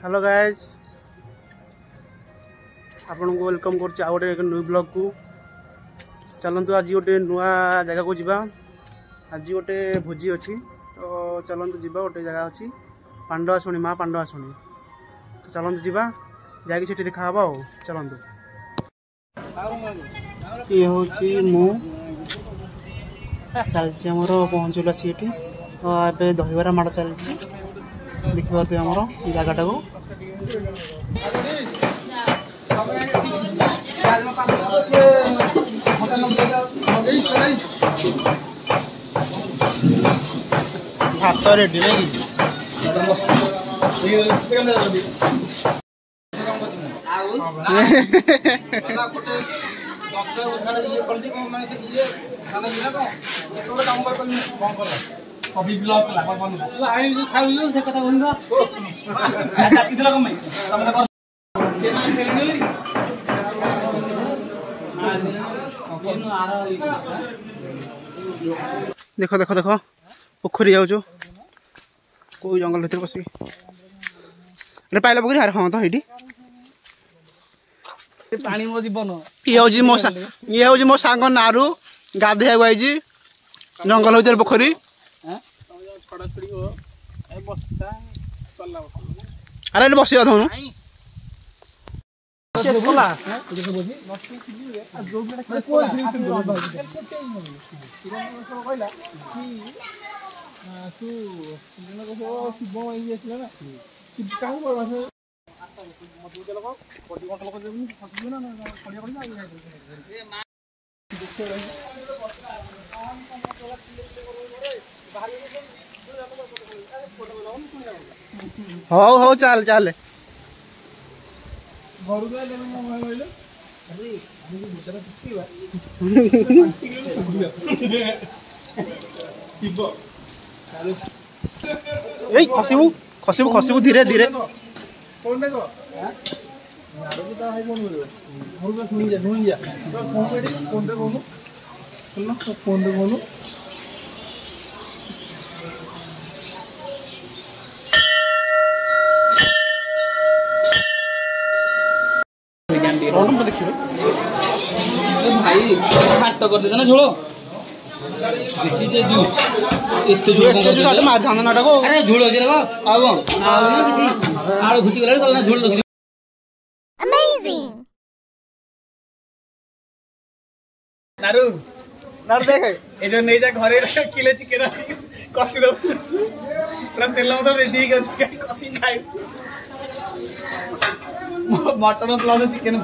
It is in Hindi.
हेलो गाइस आपन को वेलकम करछि आ गोटे न्यू ब्लॉग को। चलंतु आज गोटे नुआ जगह को जीवा। आज गोटे भोजी अछि तो चलंतु जीवा। गोटे जगह अछि पांडवासुणी माँ पांडवासुणी। तो चलंतु जीवा जाके सेठी देखा हबा। चलंतु ये होछि मु चलछि हमरो पहुंचला सीटी। तो एबे दहीवरा माड़ चलछि देखिबा तो हमरो जगहटा को भात रेडी नहीं अभी ब्लॉग ला बन ला आई जो खाइयो से कथा बोलबा चाची दिला कम तमने कर चैनल खेलली देखो देखो देखो पोखरी जाऊ को जंगल भीतर बसी रे पाइला पोखरी हार हां तो हेडी पानी मो जीवन ये होजी मो सांग नारू गाधे आइजी जंगल भीतर पोखरी छड़ा छड़ी हो ए बस्सा चलला अरे ले बसी जाथौ के बोला देखो बोजी नष्ट किली आ जो बेटा कोई कहला कि तू जने को शिव ये छला ना कि काहे बोलबा से मत दे लोग बॉडी कंट्रोल लोग जेबनी फसबे ना खड़िया खड़िया ए मां देखो हो हो चल चल खसबू खसबू खसबू धीरे धीरे भाई घाट कर देता ना छोड़ो दिस इज ए जूस इतो झोल को साथ मार धान नाटक अरे झोल हो जेला आ गो ना किछि आळू भुती गला चल ना झोल लग अमेजिंग नारू नारू देख ए जो नै जा घरे किलो चिकन कसी दो पूरा तेल मसाला रेडी के कसी खाइ मटन प्लस चिकन